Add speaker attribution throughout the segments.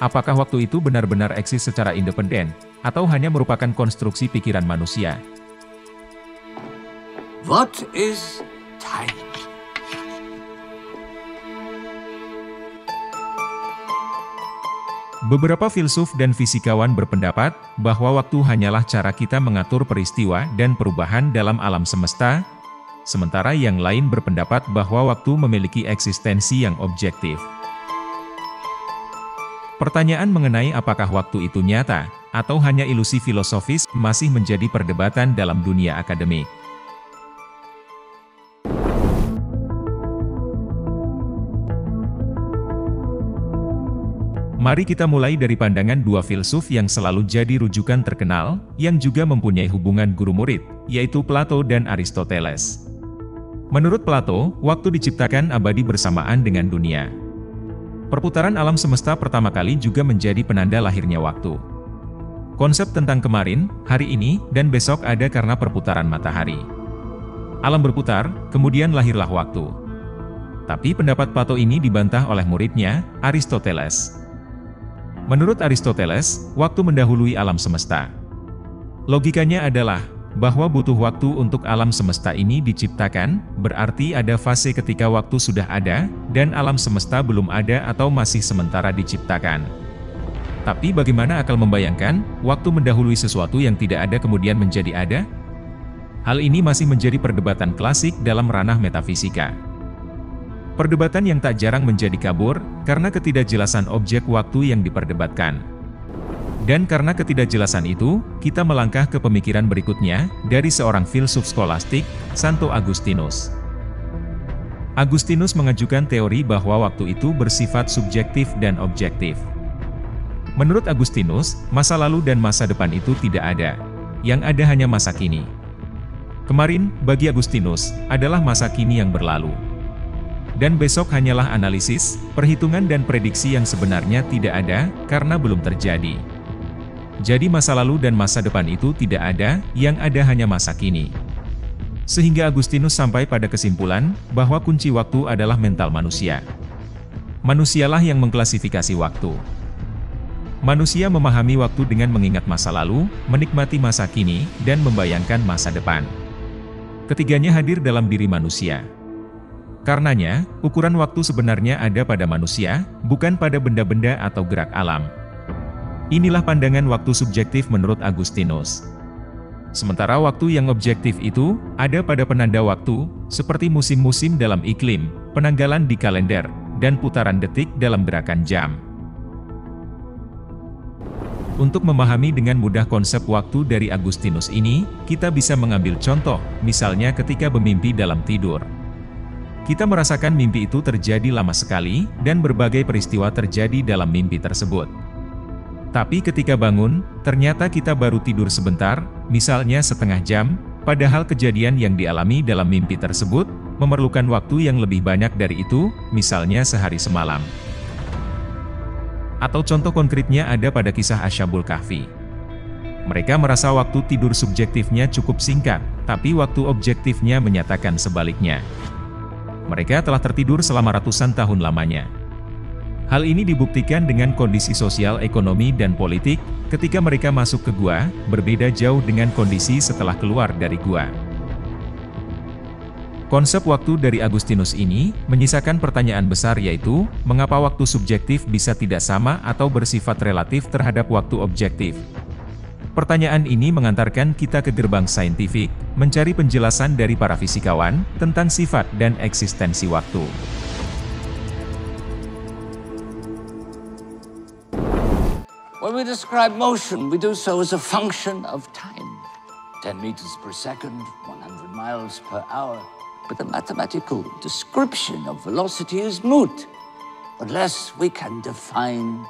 Speaker 1: apakah waktu itu benar-benar eksis secara independen, atau hanya merupakan konstruksi pikiran manusia?
Speaker 2: What is time?
Speaker 1: Beberapa filsuf dan fisikawan berpendapat bahwa waktu hanyalah cara kita mengatur peristiwa dan perubahan dalam alam semesta, sementara yang lain berpendapat bahwa waktu memiliki eksistensi yang objektif. Pertanyaan mengenai apakah waktu itu nyata, atau hanya ilusi filosofis, masih menjadi perdebatan dalam dunia akademik. Mari kita mulai dari pandangan dua filsuf yang selalu jadi rujukan terkenal, yang juga mempunyai hubungan guru-murid, yaitu Plato dan Aristoteles. Menurut Plato, waktu diciptakan abadi bersamaan dengan dunia. Perputaran alam semesta pertama kali juga menjadi penanda lahirnya waktu. Konsep tentang kemarin, hari ini, dan besok ada karena perputaran matahari. Alam berputar, kemudian lahirlah waktu. Tapi pendapat Plato ini dibantah oleh muridnya, Aristoteles. Menurut Aristoteles, waktu mendahului alam semesta. Logikanya adalah, bahwa butuh waktu untuk alam semesta ini diciptakan, berarti ada fase ketika waktu sudah ada, dan alam semesta belum ada atau masih sementara diciptakan. Tapi bagaimana akal membayangkan, waktu mendahului sesuatu yang tidak ada kemudian menjadi ada? Hal ini masih menjadi perdebatan klasik dalam ranah metafisika. Perdebatan yang tak jarang menjadi kabur, karena ketidakjelasan objek waktu yang diperdebatkan. Dan karena ketidakjelasan itu, kita melangkah ke pemikiran berikutnya, dari seorang filsuf skolastik, Santo Agustinus. Agustinus mengajukan teori bahwa waktu itu bersifat subjektif dan objektif. Menurut Agustinus, masa lalu dan masa depan itu tidak ada. Yang ada hanya masa kini. Kemarin, bagi Agustinus, adalah masa kini yang berlalu. Dan besok hanyalah analisis, perhitungan dan prediksi yang sebenarnya tidak ada, karena belum terjadi. Jadi masa lalu dan masa depan itu tidak ada, yang ada hanya masa kini. Sehingga Agustinus sampai pada kesimpulan, bahwa kunci waktu adalah mental manusia. Manusialah yang mengklasifikasi waktu. Manusia memahami waktu dengan mengingat masa lalu, menikmati masa kini, dan membayangkan masa depan. Ketiganya hadir dalam diri manusia. Karenanya, ukuran waktu sebenarnya ada pada manusia, bukan pada benda-benda atau gerak alam. Inilah pandangan waktu subjektif menurut Agustinus. Sementara waktu yang objektif itu, ada pada penanda waktu, seperti musim-musim dalam iklim, penanggalan di kalender, dan putaran detik dalam gerakan jam. Untuk memahami dengan mudah konsep waktu dari Agustinus ini, kita bisa mengambil contoh, misalnya ketika bermimpi dalam tidur. Kita merasakan mimpi itu terjadi lama sekali, dan berbagai peristiwa terjadi dalam mimpi tersebut. Tapi ketika bangun, ternyata kita baru tidur sebentar, misalnya setengah jam, padahal kejadian yang dialami dalam mimpi tersebut, memerlukan waktu yang lebih banyak dari itu, misalnya sehari semalam. Atau contoh konkretnya ada pada kisah Ashabul Kahfi. Mereka merasa waktu tidur subjektifnya cukup singkat, tapi waktu objektifnya menyatakan sebaliknya. Mereka telah tertidur selama ratusan tahun lamanya. Hal ini dibuktikan dengan kondisi sosial, ekonomi, dan politik, ketika mereka masuk ke gua, berbeda jauh dengan kondisi setelah keluar dari gua. Konsep waktu dari Agustinus ini, menyisakan pertanyaan besar yaitu, mengapa waktu subjektif bisa tidak sama atau bersifat relatif terhadap waktu objektif? Pertanyaan ini mengantarkan kita ke gerbang saintifik, mencari penjelasan dari para fisikawan, tentang sifat dan eksistensi waktu.
Speaker 2: When we describe motion, we do so as a function of time. 10 meters per second, 100 miles per hour. But the mathematical description of velocity is moot, unless we can define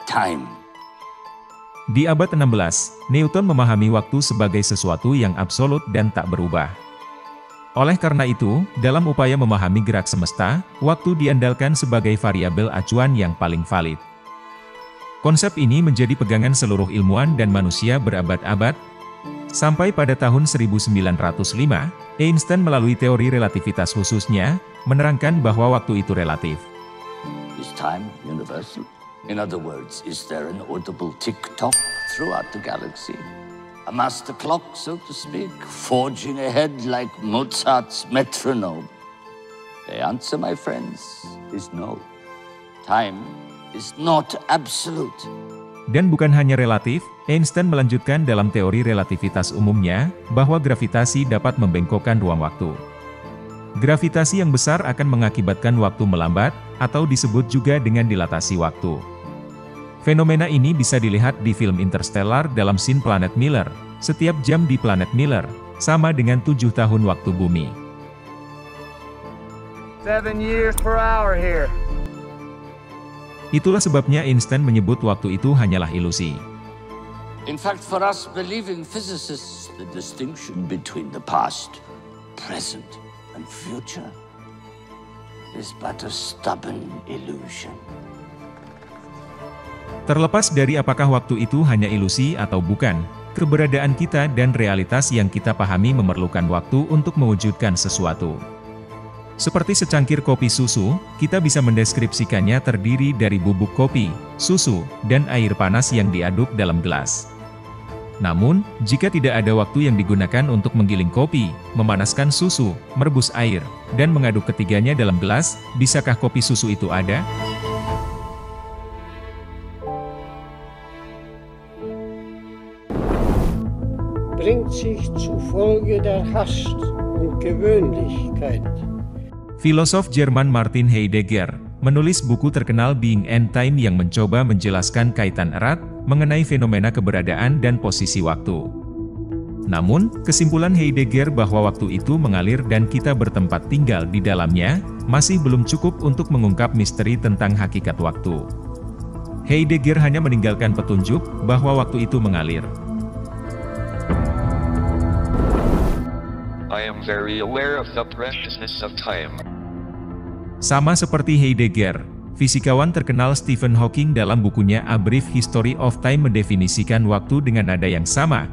Speaker 2: time.
Speaker 1: Di abad 16, Newton memahami waktu sebagai sesuatu yang absolut dan tak berubah. Oleh karena itu, dalam upaya memahami gerak semesta, waktu diandalkan sebagai variabel acuan yang paling valid. Konsep ini menjadi pegangan seluruh ilmuwan dan manusia berabad-abad, sampai pada tahun 1905, Einstein melalui teori relativitas khususnya, menerangkan bahwa waktu itu relatif.
Speaker 2: Is time universal? In other words, is there an audible tick-tock throughout the galaxy? A master clock, so to speak, forging ahead like Mozart's metronome? The answer, my friends, is no. Time is not absolute.
Speaker 1: Dan bukan hanya relatif, Einstein melanjutkan dalam teori relativitas umumnya, bahwa gravitasi dapat membengkokkan ruang waktu. Gravitasi yang besar akan mengakibatkan waktu melambat, atau disebut juga dengan dilatasi waktu. Fenomena ini bisa dilihat di film Interstellar dalam scene planet Miller. Setiap jam di planet Miller, sama dengan 7 tahun waktu bumi.
Speaker 3: 7 years per hour here.
Speaker 1: Itulah sebabnya Einstein menyebut waktu itu hanyalah ilusi.
Speaker 2: In fact, for us believing physicists, the distinction between the past, present, and future is but a stubborn illusion.
Speaker 1: Terlepas dari apakah waktu itu hanya ilusi atau bukan, keberadaan kita dan realitas yang kita pahami memerlukan waktu untuk mewujudkan sesuatu. Seperti secangkir kopi susu, kita bisa mendeskripsikannya terdiri dari bubuk kopi, susu, dan air panas yang diaduk dalam gelas. Namun, jika tidak ada waktu yang digunakan untuk menggiling kopi, memanaskan susu, merebus air, dan mengaduk ketiganya dalam gelas, bisakah kopi susu itu ada?
Speaker 4: Bringt sich zufolge der Hast und Gewöhnlichkeit.
Speaker 1: Filosof Jerman Martin Heidegger menulis buku terkenal Being and Time yang mencoba menjelaskan kaitan erat mengenai fenomena keberadaan dan posisi waktu. Namun, kesimpulan Heidegger bahwa waktu itu mengalir dan kita bertempat tinggal di dalamnya, masih belum cukup untuk mengungkap misteri tentang hakikat waktu. Heidegger hanya meninggalkan petunjuk bahwa waktu itu mengalir.
Speaker 5: I am very aware of the preciousness of time.
Speaker 1: Sama seperti Heidegger, fisikawan terkenal Stephen Hawking dalam bukunya A Brief History of Time mendefinisikan waktu dengan nada yang sama.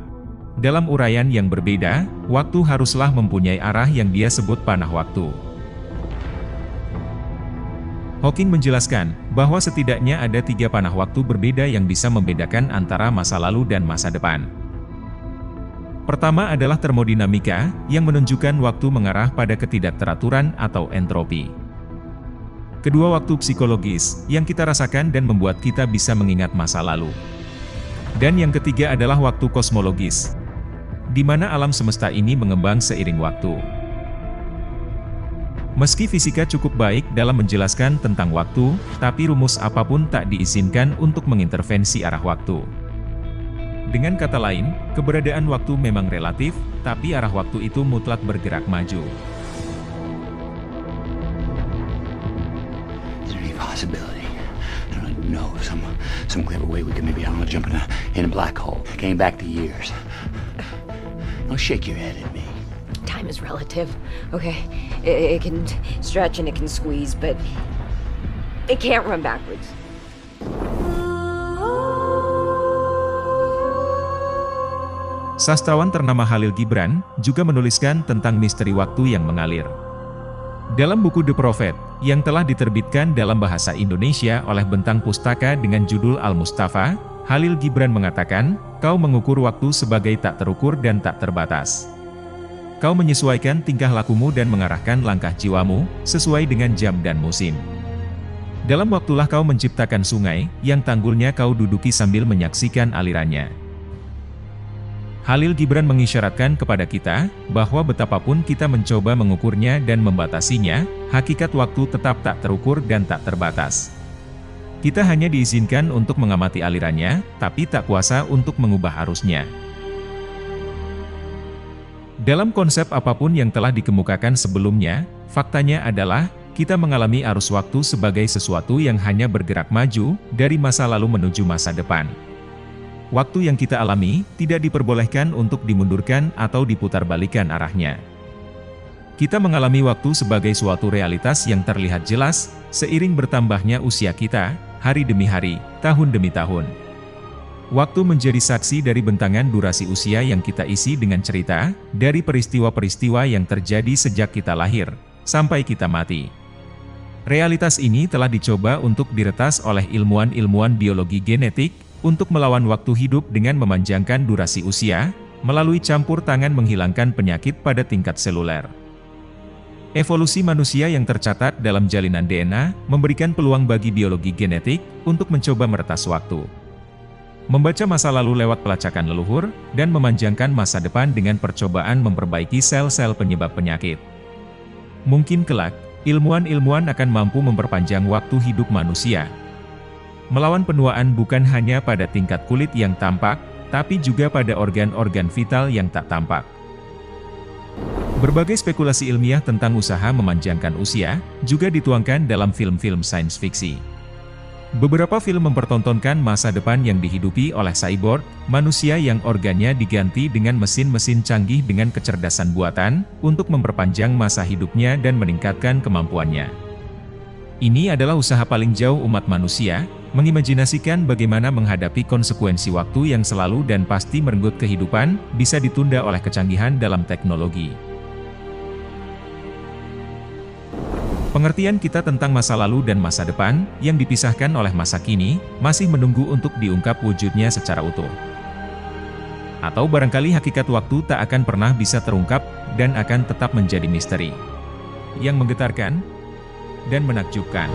Speaker 1: Dalam uraian yang berbeda, waktu haruslah mempunyai arah yang dia sebut panah waktu. Hawking menjelaskan bahwa setidaknya ada 3 panah waktu berbeda yang bisa membedakan antara masa lalu dan masa depan. Pertama adalah termodinamika, yang menunjukkan waktu mengarah pada ketidakteraturan atau entropi. Kedua, waktu psikologis, yang kita rasakan dan membuat kita bisa mengingat masa lalu. Dan yang ketiga adalah waktu kosmologis, di mana alam semesta ini mengembang seiring waktu. Meski fisika cukup baik dalam menjelaskan tentang waktu, tapi rumus apapun tak diizinkan untuk mengintervensi arah waktu. Dengan kata lain, keberadaan waktu memang relatif, tapi arah waktu itu mutlak bergerak maju.
Speaker 6: Possibility. I don't know, some clever way we could maybe, I don't know, jump in a black hole, gain back the years. Don't shake your head at me.
Speaker 7: Time is relative, okay? It can stretch and it can squeeze, but it can't run backwards.
Speaker 1: Sastrawan ternama Khalil Gibran juga menuliskan tentang misteri waktu yang mengalir. Dalam buku The Prophet, yang telah diterbitkan dalam bahasa Indonesia oleh Bentang Pustaka dengan judul Al-Mustafa, Khalil Gibran mengatakan, "Kau mengukur waktu sebagai tak terukur dan tak terbatas. Kau menyesuaikan tingkah lakumu dan mengarahkan langkah jiwamu, sesuai dengan jam dan musim. Dalam waktulah kau menciptakan sungai, yang tanggulnya kau duduki sambil menyaksikan alirannya." Khalil Gibran mengisyaratkan kepada kita, bahwa betapapun kita mencoba mengukurnya dan membatasinya, hakikat waktu tetap tak terukur dan tak terbatas. Kita hanya diizinkan untuk mengamati alirannya, tapi tak kuasa untuk mengubah arusnya. Dalam konsep apapun yang telah dikemukakan sebelumnya, faktanya adalah, kita mengalami arus waktu sebagai sesuatu yang hanya bergerak maju, dari masa lalu menuju masa depan. Waktu yang kita alami, tidak diperbolehkan untuk dimundurkan atau diputarbalikkan arahnya. Kita mengalami waktu sebagai suatu realitas yang terlihat jelas, seiring bertambahnya usia kita, hari demi hari, tahun demi tahun. Waktu menjadi saksi dari bentangan durasi usia yang kita isi dengan cerita, dari peristiwa-peristiwa yang terjadi sejak kita lahir, sampai kita mati. Realitas ini telah dicoba untuk diretas oleh ilmuwan-ilmuwan biologi genetik untuk melawan waktu hidup dengan memanjangkan durasi usia, melalui campur tangan menghilangkan penyakit pada tingkat seluler. Evolusi manusia yang tercatat dalam jalinan DNA memberikan peluang bagi biologi genetik untuk mencoba meretas waktu. Membaca masa lalu lewat pelacakan leluhur, dan memanjangkan masa depan dengan percobaan memperbaiki sel-sel penyebab penyakit. Mungkin kelak, ilmuwan-ilmuwan akan mampu memperpanjang waktu hidup manusia. Melawan penuaan bukan hanya pada tingkat kulit yang tampak, tapi juga pada organ-organ vital yang tak tampak. Berbagai spekulasi ilmiah tentang usaha memanjangkan usia, juga dituangkan dalam film-film sains fiksi. Beberapa film mempertontonkan masa depan yang dihidupi oleh cyborg, manusia yang organnya diganti dengan mesin-mesin canggih dengan kecerdasan buatan, untuk memperpanjang masa hidupnya dan meningkatkan kemampuannya. Ini adalah usaha paling jauh umat manusia, mengimajinasikan bagaimana menghadapi konsekuensi waktu yang selalu dan pasti merenggut kehidupan, bisa ditunda oleh kecanggihan dalam teknologi. Pengertian kita tentang masa lalu dan masa depan, yang dipisahkan oleh masa kini, masih menunggu untuk diungkap wujudnya secara utuh. Atau barangkali hakikat waktu tak akan pernah bisa terungkap, dan akan tetap menjadi misteri yang menggetarkan dan menakjubkan.